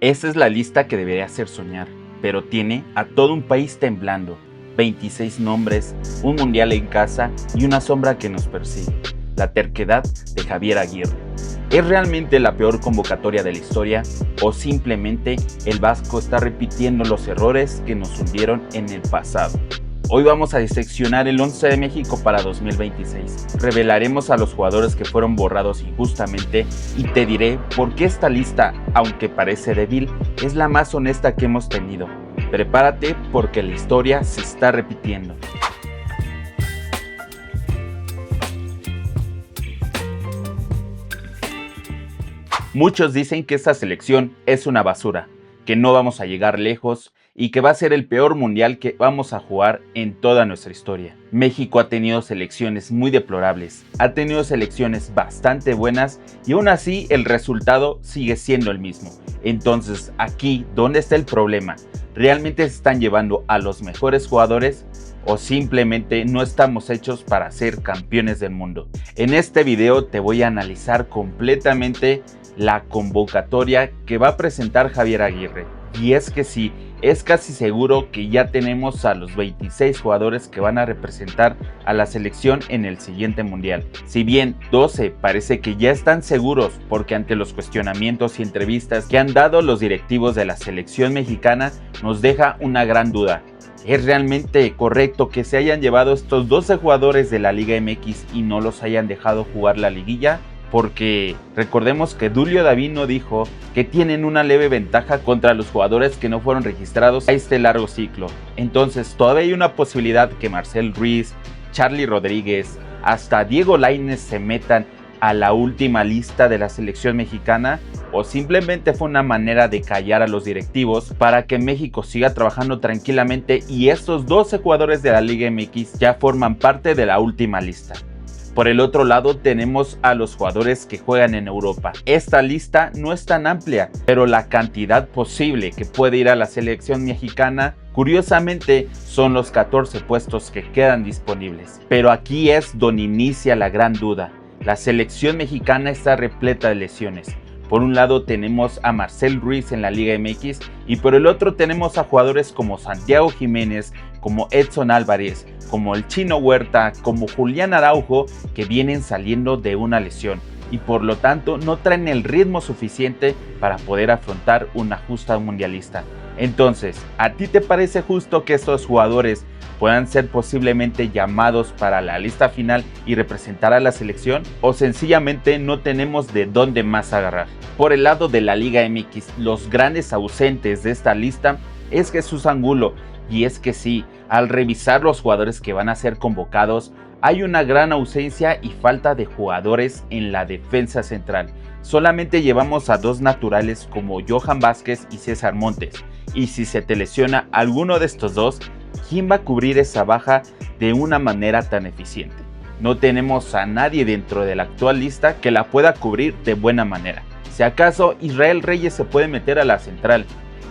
Esa es la lista que debería hacer soñar, pero tiene a todo un país temblando. 26 nombres, un mundial en casa y una sombra que nos persigue. La terquedad de Javier Aguirre. ¿Es realmente la peor convocatoria de la historia o simplemente el Vasco está repitiendo los errores que nos hundieron en el pasado? Hoy vamos a diseccionar el 11 de México para 2026. Revelaremos a los jugadores que fueron borrados injustamente y te diré por qué esta lista, aunque parece débil, es la más honesta que hemos tenido. Prepárate porque la historia se está repitiendo. Muchos dicen que esta selección es una basura, que no vamos a llegar lejos y que va a ser el peor mundial que vamos a jugar en toda nuestra historia. México ha tenido selecciones muy deplorables, ha tenido selecciones bastante buenas y aún así el resultado sigue siendo el mismo. Entonces, aquí, ¿dónde está el problema? ¿Realmente se están llevando a los mejores jugadores o simplemente no estamos hechos para ser campeones del mundo? En este video te voy a analizar completamente la convocatoria que va a presentar Javier Aguirre. Y es que sí, es casi seguro que ya tenemos a los 26 jugadores que van a representar a la selección en el siguiente mundial. Si bien 12 parece que ya están seguros porque ante los cuestionamientos y entrevistas que han dado los directivos de la selección mexicana nos deja una gran duda. ¿Es realmente correcto que se hayan llevado estos 12 jugadores de la Liga MX y no los hayan dejado jugar la liguilla? Porque recordemos que Dulio Davino dijo que tienen una leve ventaja contra los jugadores que no fueron registrados a este largo ciclo. Entonces todavía hay una posibilidad que Marcel Ruiz, Charly Rodríguez, hasta Diego Lainez se metan a la última lista de la selección mexicana, o simplemente fue una manera de callar a los directivos para que México siga trabajando tranquilamente y estos 12 jugadores de la Liga MX ya forman parte de la última lista. Por el otro lado tenemos a los jugadores que juegan en Europa. Esta lista no es tan amplia, pero la cantidad posible que puede ir a la selección mexicana, curiosamente, son los 14 puestos que quedan disponibles. Pero aquí es donde inicia la gran duda. La selección mexicana está repleta de lesiones. Por un lado tenemos a Marcel Ruiz en la Liga MX y por el otro tenemos a jugadores como Santiago Jiménez, como Edson Álvarez, como el Chino Huerta, como Julián Araujo, que vienen saliendo de una lesión y por lo tanto no traen el ritmo suficiente para poder afrontar una justa mundialista. Entonces, ¿a ti te parece justo que estos jugadores puedan ser posiblemente llamados para la lista final y representar a la selección? ¿O sencillamente no tenemos de dónde más agarrar? Por el lado de la Liga MX, los grandes ausentes de esta lista es Jesús Angulo. Y es que sí, al revisar los jugadores que van a ser convocados, hay una gran ausencia y falta de jugadores en la defensa central. Solamente llevamos a dos naturales como Johan Vázquez y César Montes. Y si se te lesiona alguno de estos dos, ¿quién va a cubrir esa baja de una manera tan eficiente? No tenemos a nadie dentro de la actual lista que la pueda cubrir de buena manera. Si acaso Israel Reyes se puede meter a la central,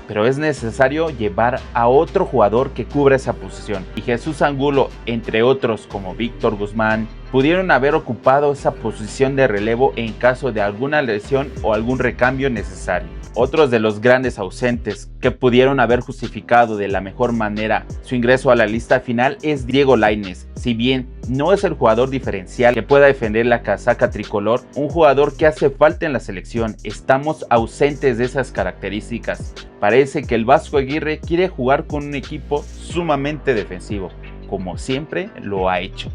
pero es necesario llevar a otro jugador que cubra esa posición. Y Jesús Angulo, entre otros como Víctor Guzmán, pudieron haber ocupado esa posición de relevo en caso de alguna lesión o algún recambio necesario. Otros de los grandes ausentes que pudieron haber justificado de la mejor manera su ingreso a la lista final es Diego Lainez. Si bien no es el jugador diferencial que pueda defender la casaca tricolor, un jugador que hace falta en la selección, estamos ausentes de esas características. Parece que el Vasco Aguirre quiere jugar con un equipo sumamente defensivo, como siempre lo ha hecho.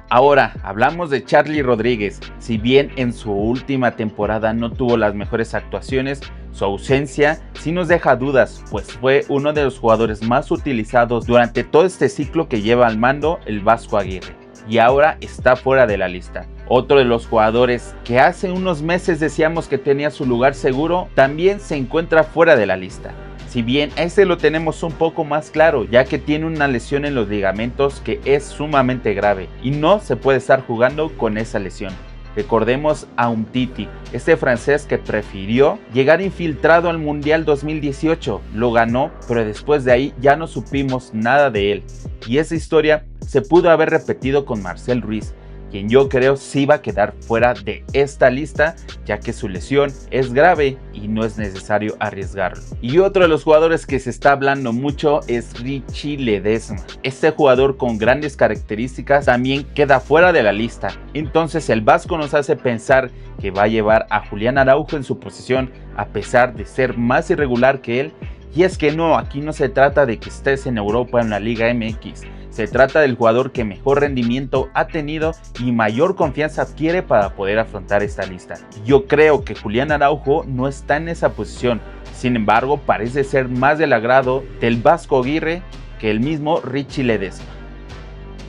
Ahora, hablamos de Charly Rodríguez. Si bien en su última temporada no tuvo las mejores actuaciones, su ausencia sí nos deja dudas, pues fue uno de los jugadores más utilizados durante todo este ciclo que lleva al mando el Vasco Aguirre, y ahora está fuera de la lista. Otro de los jugadores que hace unos meses decíamos que tenía su lugar seguro, también se encuentra fuera de la lista. Si bien ese lo tenemos un poco más claro, ya que tiene una lesión en los ligamentos que es sumamente grave y no se puede estar jugando con esa lesión. Recordemos a Umtiti, este francés que prefirió llegar infiltrado al Mundial 2018, lo ganó, pero después de ahí ya no supimos nada de él. Y esa historia se pudo haber repetido con Marcel Ruiz, quien yo creo sí va a quedar fuera de esta lista, ya que su lesión es grave y no es necesario arriesgarlo. Y otro de los jugadores que se está hablando mucho es Richie Ledesma. Este jugador con grandes características también queda fuera de la lista. Entonces el Vasco nos hace pensar que va a llevar a Julián Araujo en su posición, a pesar de ser más irregular que él. Y es que no, aquí no se trata de que estés en Europa en la Liga MX. Se trata del jugador que mejor rendimiento ha tenido y mayor confianza adquiere para poder afrontar esta lista. Yo creo que Julián Araujo no está en esa posición. Sin embargo, parece ser más del agrado del Vasco Aguirre que el mismo Richie Ledesma.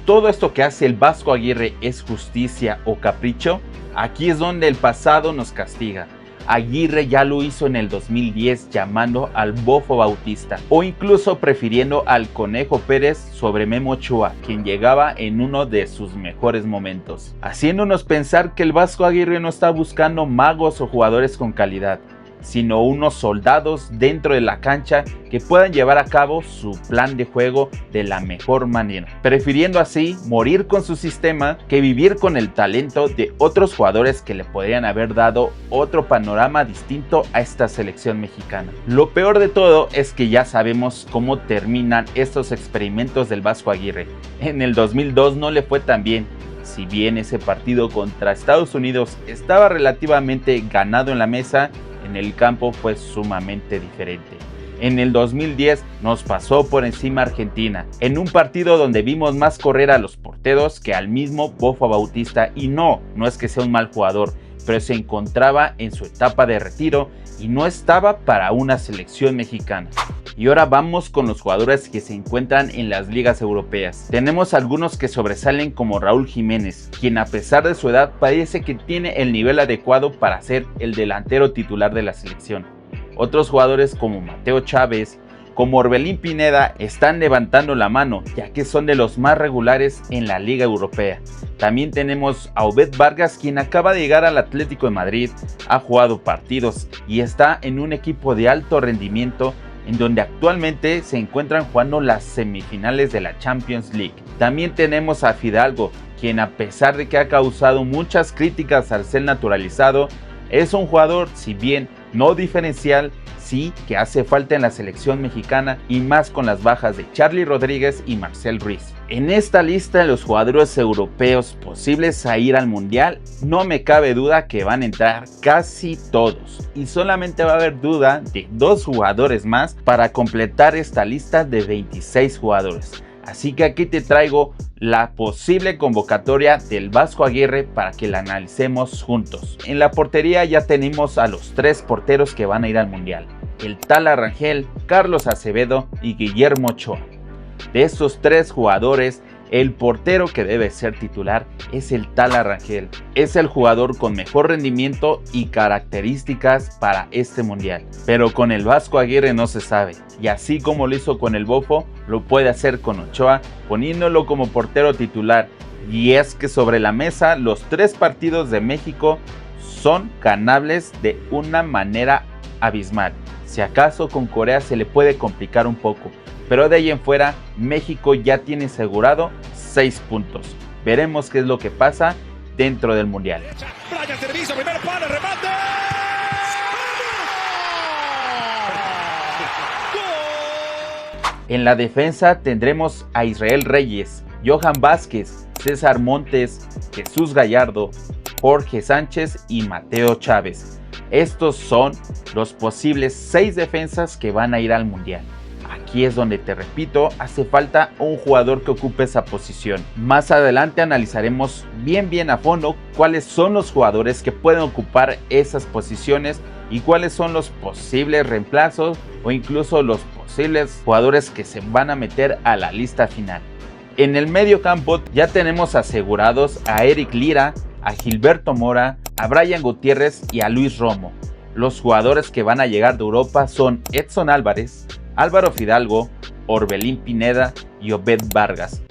¿Todo esto que hace el Vasco Aguirre es justicia o capricho? Aquí es donde el pasado nos castiga. Aguirre ya lo hizo en el 2010 llamando al Bofo Bautista, o incluso prefiriendo al Conejo Pérez sobre Memo Ochoa, quien llegaba en uno de sus mejores momentos, haciéndonos pensar que el Vasco Aguirre no está buscando magos o jugadores con calidad, sino unos soldados dentro de la cancha que puedan llevar a cabo su plan de juego de la mejor manera, prefiriendo así morir con su sistema que vivir con el talento de otros jugadores que le podrían haber dado otro panorama distinto a esta selección mexicana. Lo peor de todo es que ya sabemos cómo terminan estos experimentos del Vasco Aguirre. En el 2002 no le fue tan bien. Si bien ese partido contra Estados Unidos estaba relativamente ganado en la mesa, en el campo fue sumamente diferente. En el 2010 nos pasó por encima Argentina, en un partido donde vimos más correr a los porteros que al mismo Bofo Bautista, y no es que sea un mal jugador, pero se encontraba en su etapa de retiro y no estaba para una selección mexicana. Y ahora vamos con los jugadores que se encuentran en las ligas europeas. Tenemos algunos que sobresalen como Raúl Jiménez, quien a pesar de su edad parece que tiene el nivel adecuado para ser el delantero titular de la selección. Otros jugadores como Mateo Chávez, como Orbelín Pineda están levantando la mano, ya que son de los más regulares en la Liga Europea. También tenemos a Obed Vargas, quien acaba de llegar al Atlético de Madrid, ha jugado partidos y está en un equipo de alto rendimiento en donde actualmente se encuentran jugando las semifinales de la Champions League. También tenemos a Fidalgo, quien a pesar de que ha causado muchas críticas al ser naturalizado, es un jugador, si bien no diferencial, sí que hace falta en la selección mexicana, y más con las bajas de Charly Rodríguez y Marcel Ruiz. En esta lista de los jugadores europeos posibles a ir al mundial, no me cabe duda que van a entrar casi todos, y solamente va a haber duda de 2 jugadores más para completar esta lista de 26 jugadores. Así que aquí te traigo la posible convocatoria del Vasco Aguirre para que la analicemos juntos. En la portería ya tenemos a los 3 porteros que van a ir al mundial: el Tala Rangel, Carlos Acevedo y Guillermo Ochoa. De estos 3 jugadores, el portero que debe ser titular es el Tala Rangel. Es el jugador con mejor rendimiento y características para este mundial. Pero con el Vasco Aguirre no se sabe. Y así como lo hizo con el Bofo, lo puede hacer con Ochoa, poniéndolo como portero titular. Y es que sobre la mesa, los 3 partidos de México son ganables de una manera abismal. Si acaso con Corea se le puede complicar un poco, pero de ahí en fuera México ya tiene asegurado 6 puntos. Veremos qué es lo que pasa dentro del mundial. En la defensa tendremos a Israel Reyes, Johan Vázquez, César Montes, Jesús Gallardo, Jorge Sánchez y Mateo Chávez. Estos son los posibles 6 defensas que van a ir al mundial. Aquí es donde te repito, hace falta un jugador que ocupe esa posición. Más adelante analizaremos bien a fondo cuáles son los jugadores que pueden ocupar esas posiciones y cuáles son los posibles reemplazos o incluso los posibles jugadores que se van a meter a la lista final. En el medio campo ya tenemos asegurados a Eric Lira, a Gilberto Mora, a Brian Gutiérrez y a Luis Romo. Los jugadores que van a llegar de Europa son Edson Álvarez, Álvaro Fidalgo, Orbelín Pineda y Obed Vargas.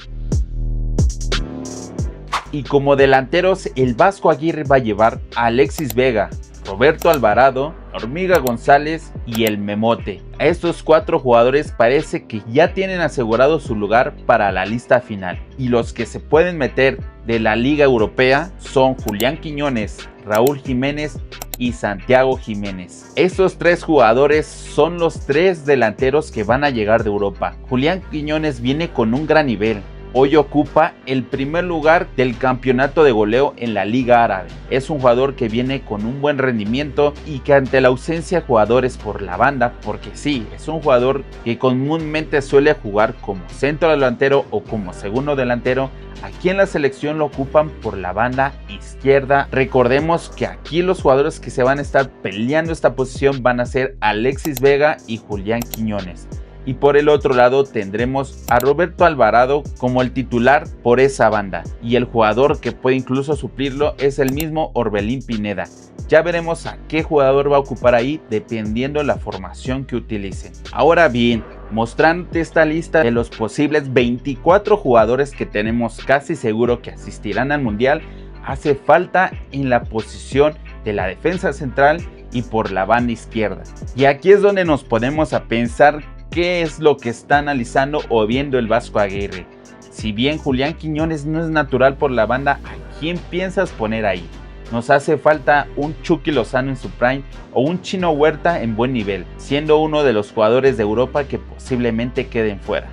Y como delanteros, el Vasco Aguirre va a llevar a Alexis Vega, Roberto Alvarado, Hormiga González y el Memote. Estos 4 jugadores parece que ya tienen asegurado su lugar para la lista final, y los que se pueden meter de la Liga Europea son Julián Quiñones, Raúl Jiménez y Santiago Jiménez. Estos 3 jugadores son los 3 delanteros que van a llegar de Europa. Julián Quiñones viene con un gran nivel. Hoy ocupa el primer lugar del campeonato de goleo en la Liga Árabe. Es un jugador que viene con un buen rendimiento y que ante la ausencia de jugadores por la banda, porque sí, es un jugador que comúnmente suele jugar como centro delantero o como segundo delantero, aquí en la selección lo ocupan por la banda izquierda. Recordemos que aquí los jugadores que se van a estar peleando esta posición van a ser Alexis Vega y Julián Quiñones. Y por el otro lado tendremos a Roberto Alvarado como el titular por esa banda. Y el jugador que puede incluso suplirlo es el mismo Orbelín Pineda. Ya veremos a qué jugador va a ocupar ahí dependiendo de la formación que utilicen. Ahora bien, mostrándote esta lista de los posibles 24 jugadores que tenemos casi seguro que asistirán al Mundial, hace falta en la posición de la defensa central y por la banda izquierda. Y aquí es donde nos ponemos a pensar qué es lo que está analizando o viendo el Vasco Aguirre. Si bien Julián Quiñones no es natural por la banda, ¿a quién piensas poner ahí? Nos hace falta un Chucky Lozano en su prime o un Chino Huerta en buen nivel, siendo uno de los jugadores de Europa que posiblemente queden fuera.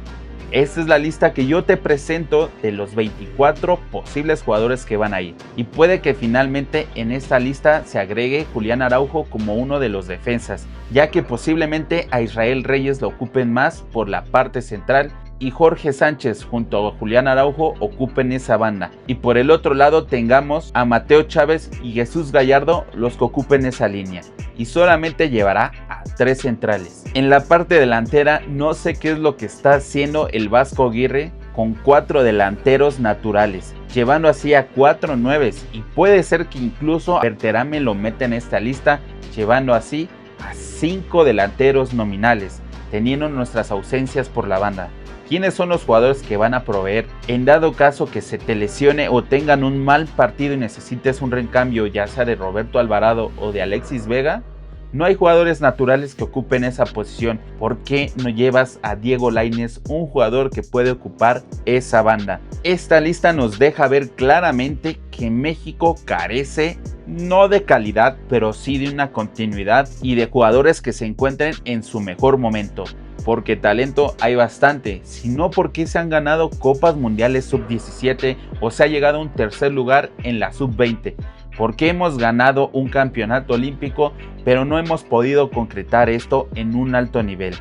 Esta es la lista que yo te presento de los 24 posibles jugadores que van a ir. Y puede que finalmente en esta lista se agregue Julián Araujo como uno de los defensas, ya que posiblemente a Israel Reyes lo ocupen más por la parte central y Jorge Sánchez junto a Julián Araujo ocupen esa banda. Y por el otro lado tengamos a Mateo Chávez y Jesús Gallardo los que ocupen esa línea. Y solamente llevará a 3 centrales. En la parte delantera no sé qué es lo que está haciendo el Vasco Aguirre con 4 delanteros naturales, llevando así a 4 nueves, y puede ser que incluso Berterame lo meta en esta lista, llevando así a 5 delanteros nominales, teniendo nuestras ausencias por la banda. ¿Quiénes son los jugadores que van a proveer en dado caso que se te lesione o tengan un mal partido y necesites un recambio, ya sea de Roberto Alvarado o de Alexis Vega? No hay jugadores naturales que ocupen esa posición. ¿Por qué no llevas a Diego Lainez, un jugador que puede ocupar esa banda? Esta lista nos deja ver claramente que México carece no de calidad, pero sí de una continuidad y de jugadores que se encuentren en su mejor momento. Porque talento hay bastante, sino porque se han ganado copas mundiales sub-17 o se ha llegado a un tercer lugar en la sub-20. Porque hemos ganado un campeonato olímpico, pero no hemos podido concretar esto en un alto nivel.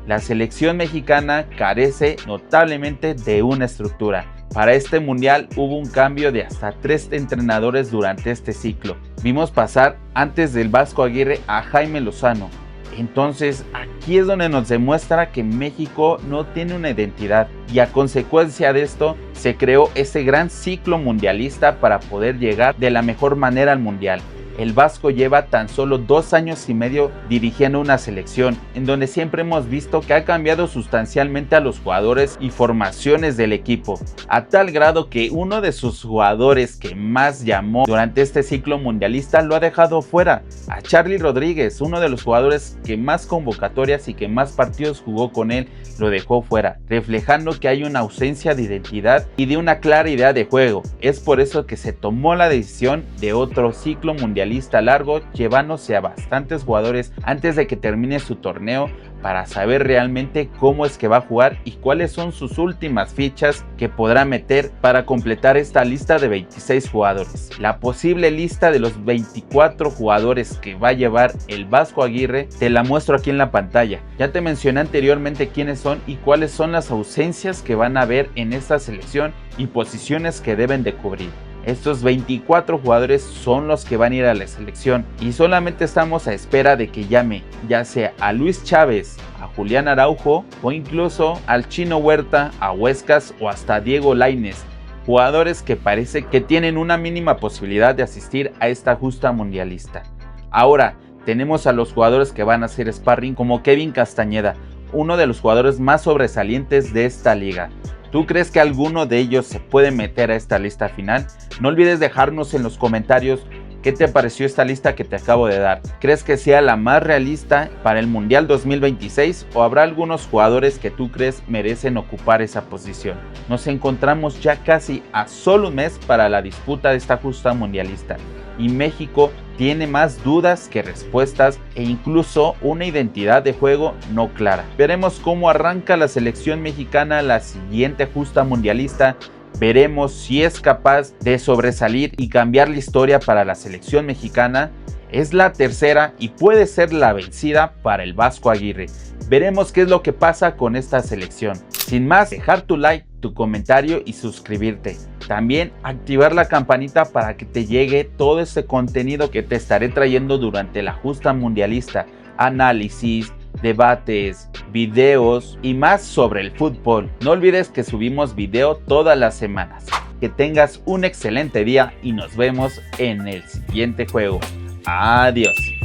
La selección mexicana carece notablemente de una estructura. Para este mundial hubo un cambio de hasta 3 entrenadores durante este ciclo. Vimos pasar antes del Vasco Aguirre a Jaime Lozano. Entonces aquí es donde nos demuestra que México no tiene una identidad, y a consecuencia de esto se creó ese gran ciclo mundialista para poder llegar de la mejor manera al mundial. El Vasco lleva tan solo 2 años y medio dirigiendo una selección, en donde siempre hemos visto que ha cambiado sustancialmente a los jugadores y formaciones del equipo, a tal grado que uno de sus jugadores que más llamó durante este ciclo mundialista lo ha dejado fuera, a Charly Rodríguez, uno de los jugadores que más convocatorias y que más partidos jugó con él, lo dejó fuera, reflejando que hay una ausencia de identidad y de una clara idea de juego. Es por eso que se tomó la decisión de otro ciclo mundialista largo, llevándose a bastantes jugadores antes de que termine su torneo para saber realmente cómo es que va a jugar y cuáles son sus últimas fichas que podrá meter para completar esta lista de 26 jugadores. La posible lista de los 24 jugadores que va a llevar el Vasco Aguirre te la muestro aquí en la pantalla. Ya te mencioné anteriormente quiénes son y cuáles son las ausencias que van a haber en esta selección y posiciones que deben de cubrir. Estos 24 jugadores son los que van a ir a la selección y solamente estamos a espera de que llame ya sea a Luis Chávez, a Julián Araujo o incluso al Chino Huerta, a Huescas o hasta Diego Lainez, jugadores que parece que tienen una mínima posibilidad de asistir a esta justa mundialista. Ahora tenemos a los jugadores que van a hacer sparring como Kevin Castañeda, uno de los jugadores más sobresalientes de esta liga. ¿Tú crees que alguno de ellos se puede meter a esta lista final? No olvides dejarnos en los comentarios ¿Qué te pareció esta lista que te acabo de dar? ¿Crees que sea la más realista para el Mundial 2026 o habrá algunos jugadores que tú crees merecen ocupar esa posición? Nos encontramos ya casi a solo un mes para la disputa de esta justa mundialista y México tiene más dudas que respuestas e incluso una identidad de juego no clara. Veremos cómo arranca la selección mexicana la siguiente justa mundialista. Veremos si es capaz de sobresalir y cambiar la historia para la selección mexicana. Es la tercera y puede ser la vencida para el Vasco Aguirre. Veremos qué es lo que pasa con esta selección. Sin más, dejar tu like, tu comentario y suscribirte. También activar la campanita para que te llegue todo este contenido que te estaré trayendo durante la justa mundialista. Análisis, debates, videos y más sobre el fútbol. No olvides que subimos video todas las semanas. Que tengas un excelente día y nos vemos en el siguiente juego. Adiós.